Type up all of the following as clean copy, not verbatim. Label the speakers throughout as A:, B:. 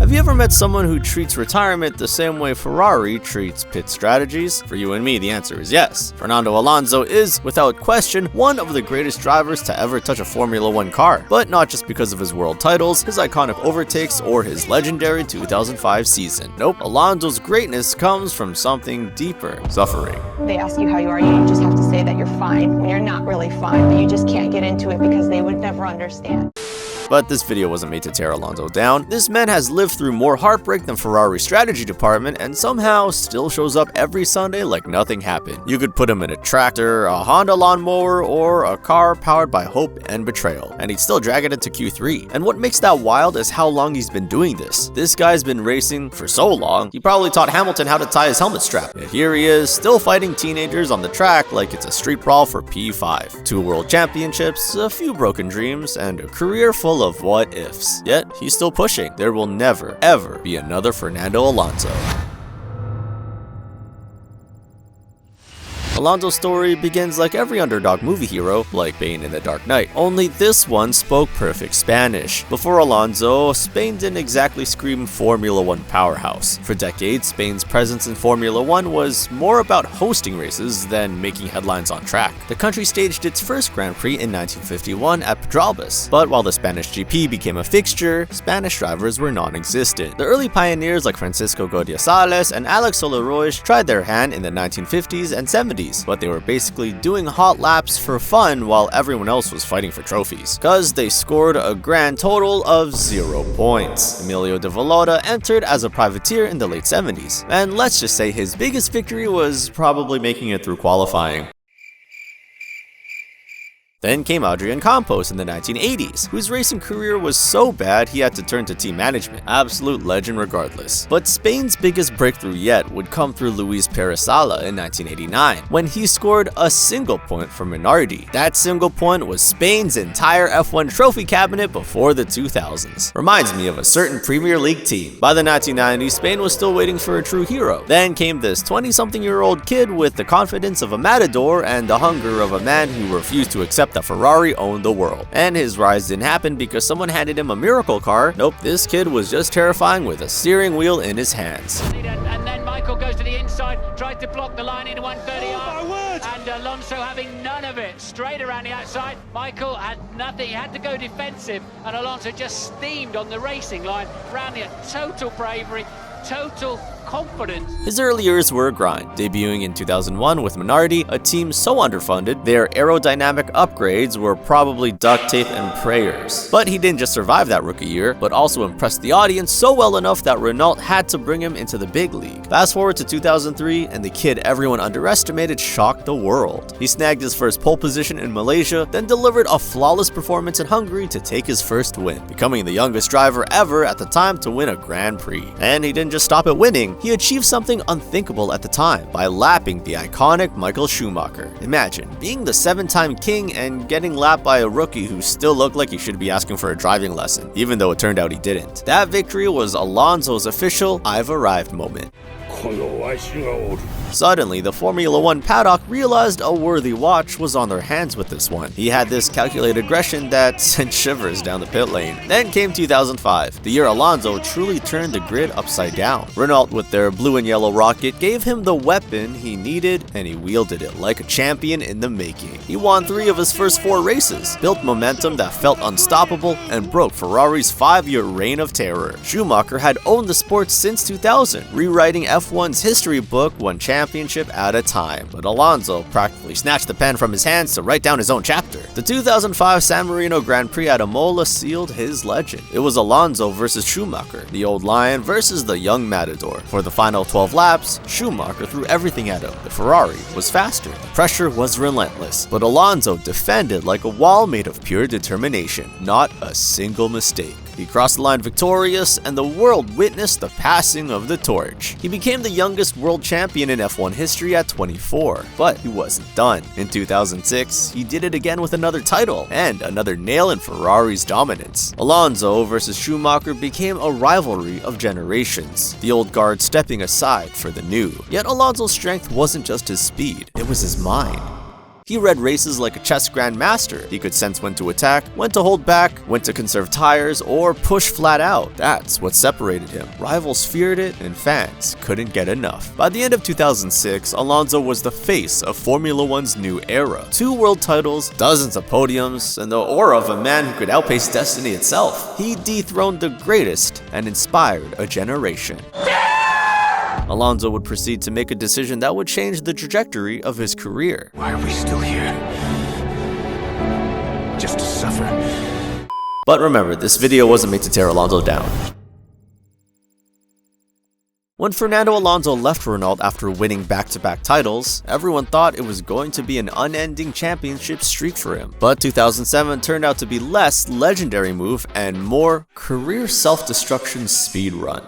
A: Have you ever met someone who treats retirement the same way Ferrari treats pit strategies? For you and me, the answer is yes. Fernando Alonso is, without question, one of the greatest drivers to ever touch a Formula 1 car. But not just because of his world titles, his iconic overtakes, or his legendary 2005 season. Nope, Alonso's greatness comes from something deeper: suffering.
B: They ask you how you are, you just have to say that you're fine when you're not really fine, but you just can't get into it because they would never understand.
A: But this video wasn't made to tear Alonso down. This man has lived through more heartbreak than Ferrari's strategy department and somehow still shows up every Sunday like nothing happened. You could put him in a tractor, a Honda lawnmower, or a car powered by hope and betrayal, and he'd still drag it into Q3. And what makes that wild is how long he's been doing this. This guy's been racing for so long, he probably taught Hamilton how to tie his helmet strap. Yet here he is, still fighting teenagers on the track like it's a street brawl for P5. 2 world championships, a few broken dreams, and a career full of what-ifs. Yet, he's still pushing. There will never, ever be another Fernando Alonso. Alonso's story begins like every underdog movie hero, like Bane in The Dark Knight, only this one spoke perfect Spanish. Before Alonso, Spain didn't exactly scream Formula 1 powerhouse. For decades, Spain's presence in Formula 1 was more about hosting races than making headlines on track. The country staged its first Grand Prix in 1951 at Pedralbes, but while the Spanish GP became a fixture, Spanish drivers were non-existent. The early pioneers like Francisco Godiazales and Alex Solaroy tried their hand in the 1950s and 70s. But they were basically doing hot laps for fun while everyone else was fighting for trophies, cause they scored a grand total of 0 points. Emilio de Villota entered as a privateer in the late 70s, and let's just say his biggest victory was probably making it through qualifying. Then came Adrian Campos in the 1980s, whose racing career was so bad he had to turn to team management. Absolute legend regardless. But Spain's biggest breakthrough yet would come through Luis Perez Sala in 1989, when he scored a single point for Minardi. That single point was Spain's entire F1 trophy cabinet before the 2000s. Reminds me of a certain Premier League team. By the 1990s, Spain was still waiting for a true hero. Then came this 20-something-year-old kid with the confidence of a matador and the hunger of a man who refused to accept that Ferrari owned the world. And his rise didn't happen because someone handed him a miracle car. Nope, this kid was just terrifying with a steering wheel in his hands.
C: And then Michael goes to the inside, tried to block the line in 130 and Alonso having none of it, straight around the outside. Michael had nothing, he had to go defensive, and Alonso just steamed on the racing line, around the total bravery, total confidence.
A: His early years were a grind, debuting in 2001 with Minardi, a team so underfunded, their aerodynamic upgrades were probably duct tape and prayers. But he didn't just survive that rookie year, but also impressed the audience so well enough that Renault had to bring him into the big league. Fast forward to 2003, and the kid everyone underestimated shocked the world. He snagged his first pole position in Malaysia, then delivered a flawless performance in Hungary to take his first win, becoming the youngest driver ever at the time to win a Grand Prix. And he didn't just stop at winning. He achieved something unthinkable at the time by lapping the iconic Michael Schumacher. Imagine being the 7-time king and getting lapped by a rookie who still looked like he should be asking for a driving lesson, even though it turned out he didn't. That victory was Alonso's official "I've arrived" moment. Suddenly, the Formula 1 paddock realized a worthy watch was on their hands with this one. He had this calculated aggression that sent shivers down the pit lane. Then came 2005, the year Alonso truly turned the grid upside down. Renault, with their blue and yellow rocket, gave him the weapon he needed, and he wielded it like a champion in the making. He won 3 of his first 4 races, built momentum that felt unstoppable, and broke Ferrari's 5-year reign of terror. Schumacher had owned the sport since 2000, rewriting F1's history book one championship at a time, but Alonso practically snatched the pen from his hands to write down his own chapter. The 2005 San Marino Grand Prix at Imola sealed his legend. It was Alonso versus Schumacher, the old lion versus the young matador. For the final 12 laps, Schumacher threw everything at him. The Ferrari was faster, the pressure was relentless, but Alonso defended like a wall made of pure determination. Not a single mistake. He crossed the line victorious, and the world witnessed the passing of the torch. He became the youngest world champion in F1 history at 24, but he wasn't done. In 2006, he did it again with another title, and another nail in Ferrari's dominance. Alonso versus Schumacher became a rivalry of generations, the old guard stepping aside for the new. Yet Alonso's strength wasn't just his speed, it was his mind. He read races like a chess grandmaster. He could sense when to attack, when to hold back, when to conserve tires, or push flat out. That's what separated him. Rivals feared it, and fans couldn't get enough. By the end of 2006, Alonso was the face of Formula One's new era. 2 world titles, dozens of podiums, and the aura of a man who could outpace destiny itself. He dethroned the greatest and inspired a generation. Alonso would proceed to make a decision that would change the trajectory of his career.
D: Why are we still here? Just to suffer.
A: But remember, this video wasn't made to tear Alonso down. When Fernando Alonso left Renault after winning back-to-back titles, everyone thought it was going to be an unending championship streak for him. But 2007 turned out to be less legendary move and more career self-destruction speed run.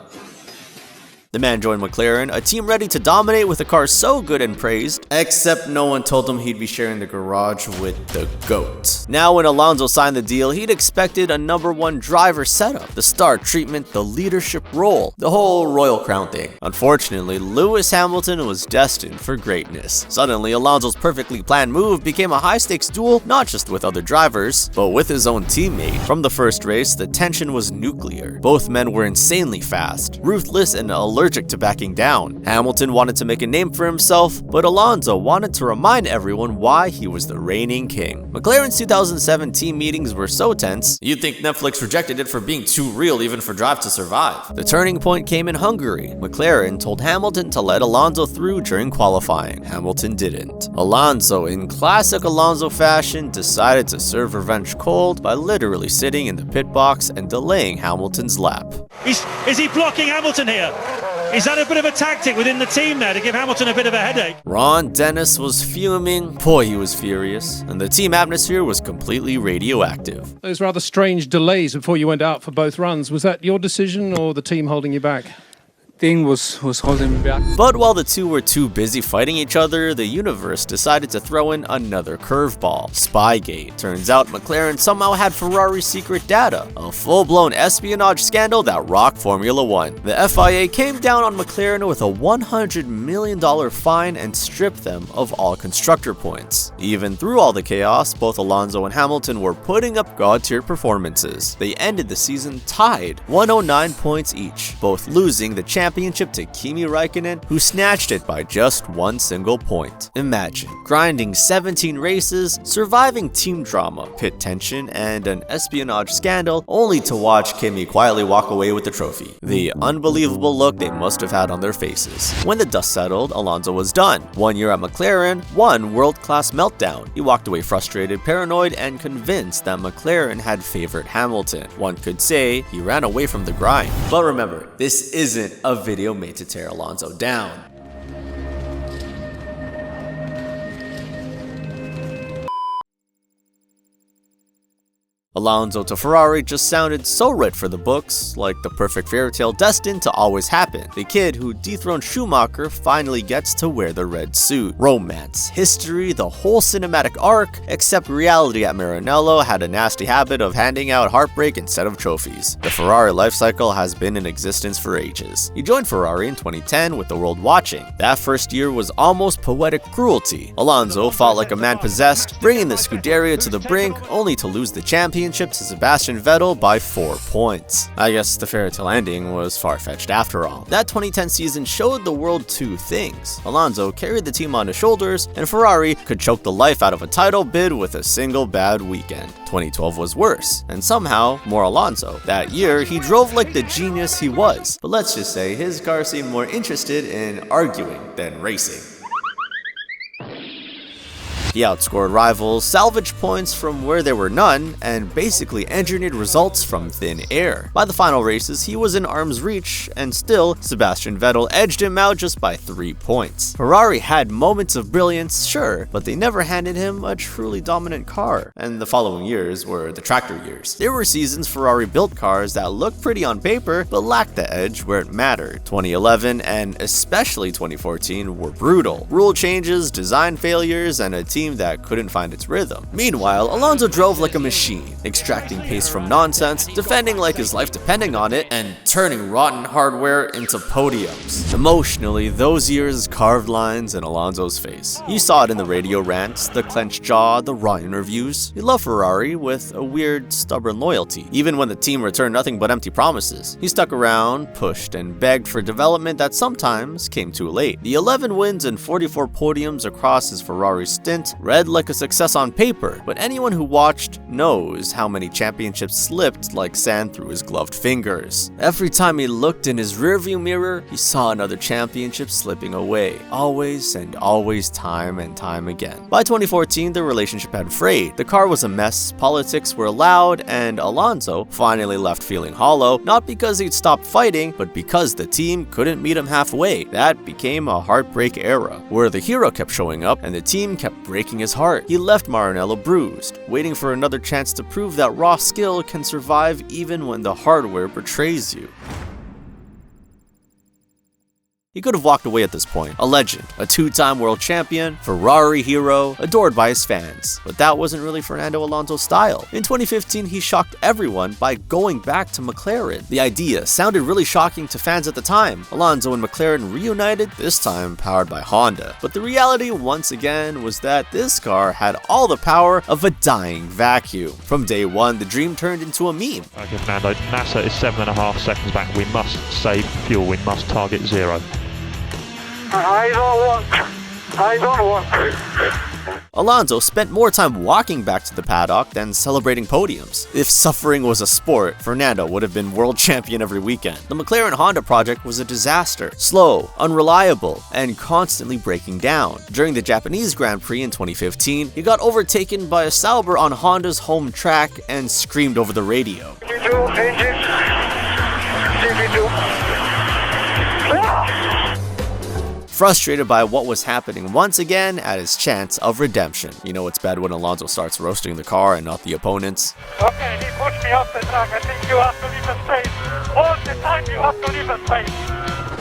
A: The man joined McLaren, a team ready to dominate with a car so good and praised, except no one told him he'd be sharing the garage with the GOAT. Now when Alonso signed the deal, he'd expected a #1 driver setup, the star treatment, the leadership role, the whole royal crown thing. Unfortunately, Lewis Hamilton was destined for greatness. Suddenly, Alonso's perfectly planned move became a high-stakes duel, not just with other drivers, but with his own teammate. From the first race, the tension was nuclear. Both men were insanely fast, ruthless, and allergic to backing down. Hamilton wanted to make a name for himself, but Alonso wanted to remind everyone why he was the reigning king. McLaren's 2007 team meetings were so tense, you'd think Netflix rejected it for being too real even for Drive to Survive. The turning point came in Hungary. McLaren told Hamilton to let Alonso through during qualifying. Hamilton didn't. Alonso, in classic Alonso fashion, decided to serve revenge cold by literally sitting in the pit box and delaying Hamilton's lap.
E: Is he blocking Hamilton here? Is that a bit of a tactic within the team there to give Hamilton a bit of a headache?
A: Ron Dennis was fuming. Boy, he was furious. And the team atmosphere was completely radioactive.
F: Those rather strange delays before you went out for both runs. Was that your decision or the team holding you back?
G: Thing was holding me back.
A: But while the two were too busy fighting each other, the universe decided to throw in another curveball, Spygate. Turns out McLaren somehow had Ferrari's secret data, a full-blown espionage scandal that rocked Formula One. The FIA came down on McLaren with a $100 million fine and stripped them of all constructor points. Even through all the chaos, both Alonso and Hamilton were putting up god-tier performances. They ended the season tied, 109 points each, both losing the championship to Kimi Räikkönen, who snatched it by just 1 single point. Imagine grinding 17 races, surviving team drama, pit tension, and an espionage scandal, only to watch Kimi quietly walk away with the trophy. The unbelievable look they must have had on their faces. When the dust settled, Alonso was done. 1 year at McLaren, 1 world-class meltdown. He walked away frustrated, paranoid, and convinced that McLaren had favored Hamilton. One could say he ran away from the grind. But remember, this isn't a video made to tear Alonso down. Alonso to Ferrari just sounded so right for the books, like the perfect fairy tale destined to always happen. The kid who dethroned Schumacher finally gets to wear the red suit. Romance, history, the whole cinematic arc, except reality at Maranello had a nasty habit of handing out Heartbreak instead of trophies. The Ferrari lifecycle has been in existence for ages. He joined Ferrari in 2010 with the world watching. That first year was almost poetic cruelty. Alonso fought like a man possessed, bringing the Scuderia to the brink, only to lose the championship to Sebastian Vettel by 4 points. I guess the fairytale ending was far-fetched after all. That 2010 season showed the world 2 things. Alonso carried the team on his shoulders, and Ferrari could choke the life out of a title bid with a single bad weekend. 2012 was worse, and somehow more Alonso. That year, he drove like the genius he was, but let's just say his car seemed more interested in arguing than racing. He outscored rivals, salvaged points from where there were none, and basically engineered results from thin air. By the final races, he was in arm's reach, and still, Sebastian Vettel edged him out just by 3 points. Ferrari had moments of brilliance, sure, but they never handed him a truly dominant car, and the following years were the tractor years. There were seasons Ferrari built cars that looked pretty on paper, but lacked the edge where it mattered. 2011 and especially 2014 were brutal. Rule changes, design failures, and a team team that couldn't find its rhythm. Meanwhile, Alonso drove like a machine, extracting pace from nonsense, defending like his life depending on it, and turning rotten hardware into podiums. Emotionally, those years carved lines in Alonso's face. You saw it in the radio rants, the clenched jaw, the raw interviews. He loved Ferrari with a weird, stubborn loyalty. Even when the team returned nothing but empty promises, he stuck around, pushed, and begged for development that sometimes came too late. The 11 wins and 44 podiums across his Ferrari stint read like a success on paper, but anyone who watched knows how many championships slipped like sand through his gloved fingers. Every time he looked in his rearview mirror, he saw another championship slipping away, always and always, time and time again. By 2014, the relationship had frayed. The car was a mess, politics were loud, and Alonso finally left feeling hollow, not because he'd stopped fighting, but because the team couldn't meet him halfway. That became a heartbreak era, where the hero kept showing up and the team kept breaking his heart. He left Maranello bruised, waiting for another chance to prove that raw skill can survive even when the hardware betrays you. He could have walked away at this point, a legend, a two-time world champion, Ferrari hero, adored by his fans. But that wasn't really Fernando Alonso's style. In 2015, he shocked everyone by going back to McLaren. The idea sounded really shocking to fans at the time. Alonso and McLaren reunited, this time powered by Honda. But the reality, once again, was that this car had all the power of a dying vacuum. From day one, the dream turned into a meme.
H: Okay, Fernando, NASA is 7.5 seconds back. We must save fuel. We must target zero.
I: I don't want.
A: Alonso spent more time walking back to the paddock than celebrating podiums. If suffering was a sport, Fernando would have been world champion every weekend. The McLaren-Honda project was a disaster, slow, unreliable, and constantly breaking down. During the Japanese Grand Prix in 2015, he got overtaken by a Sauber on Honda's home track and screamed over the radio. Frustrated by what was happening once again at his chance of redemption. You know it's bad when Alonso starts roasting the car and not the opponents.
I: Okay, he pushed me off the track. I think you have to leave the space. All the time you have to leave the space.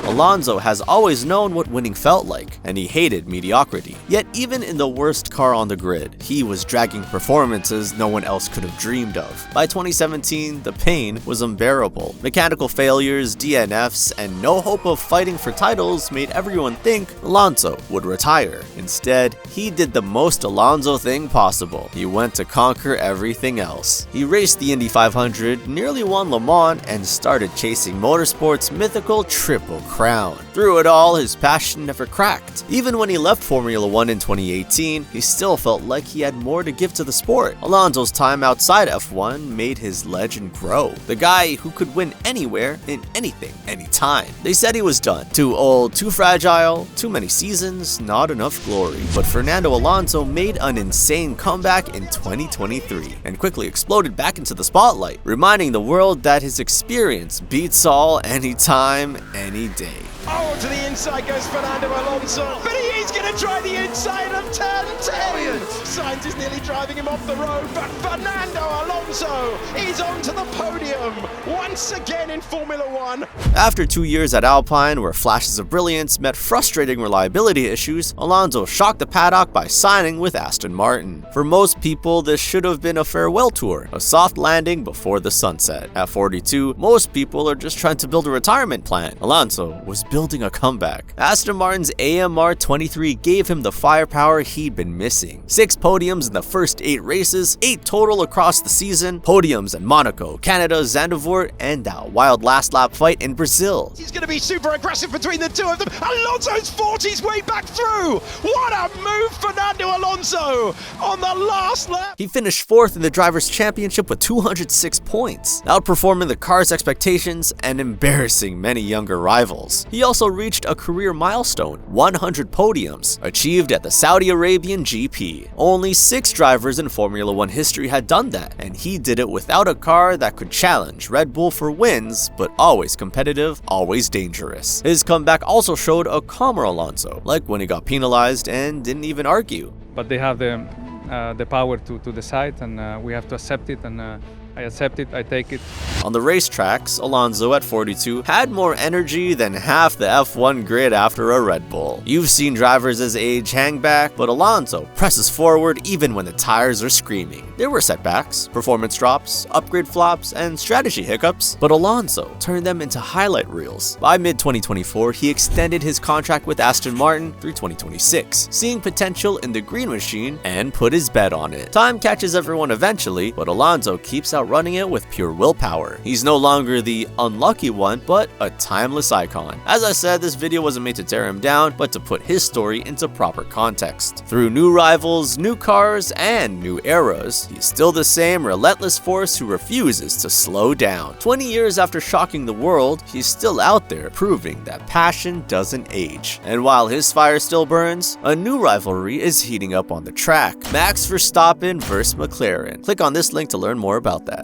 A: Alonso has always known what winning felt like, and he hated mediocrity. Yet even in the worst car on the grid, he was dragging performances no one else could have dreamed of. By 2017, the pain was unbearable. Mechanical failures, DNFs, and no hope of fighting for titles made everyone think Alonso would retire. Instead, he did the most Alonso thing possible. He went to conquer everything else. He raced the Indy 500, nearly won Le Mans, and started chasing motorsport's mythical Triple Crown. Through it all, his passion never cracked. Even when he left Formula 1 in 2018, he still felt like he had more to give to the sport. Alonso's time outside F1 made his legend grow. The guy who could win anywhere, in anything, anytime. They said he was done. Too old, too fragile, too many seasons, not enough glory. But Fernando Alonso made an insane comeback in 2023 and quickly exploded back into the spotlight, reminding the world that his experience beats all, anytime, any day.
J: Oh, to the inside goes Fernando Alonso, but he is going to try the inside of turn 10. Sainz is nearly driving him off the road, but Fernando Alonso is onto the podium once again in Formula 1.
A: After 2 years at Alpine, where flashes of brilliance met frustrating reliability issues, Alonso shocked the paddock by signing with Aston Martin. For most people, this should have been a farewell tour, a soft landing before the sunset. At 42, most people are just trying to build a retirement plan. Alonso was building a comeback. Aston Martin's AMR 23 gave him the firepower he'd been missing. 6 podiums in the first 8 races, 8 total across the season, podiums in Monaco, Canada, Zandvoort, and that wild last lap fight in Brazil.
J: He's going to be super aggressive between the two of them. Alonso's fought his way back through. What a move, Fernando Alonso, on the last lap.
A: He finished 4th in the Drivers' Championship with 206 points, outperforming the car's expectations and embarrassing many younger rivals. He also reached a career milestone, 100 podiums, achieved at the Saudi Arabian GP. Only 6 drivers in Formula 1 history had done that, and he did it without a car that could challenge Red Bull for wins, but always competitive, always dangerous. His comeback also showed a calmer Alonso, like when he got penalized and didn't even argue.
G: But they have the power to decide, and we have to accept it and I accept it, I take it.
A: On the racetracks, Alonso at 42 had more energy than half the F1 grid after a Red Bull. You've seen drivers his age hang back, but Alonso presses forward even when the tires are screaming. There were setbacks, performance drops, upgrade flops, and strategy hiccups, but Alonso turned them into highlight reels. By mid-2024, he extended his contract with Aston Martin through 2026, seeing potential in the green machine and put his bet on it. Time catches everyone eventually, but Alonso keeps outrunning it with pure willpower. He's no longer the unlucky one, but a timeless icon. As I said, this video wasn't made to tear him down, but to put his story into proper context. Through new rivals, new cars, and new eras, he's still the same relentless force who refuses to slow down. 20 years after shocking the world, he's still out there proving that passion doesn't age. And while his fire still burns, a new rivalry is heating up on the track. Max Verstappen vs. McLaren. Click on this link to learn more about that.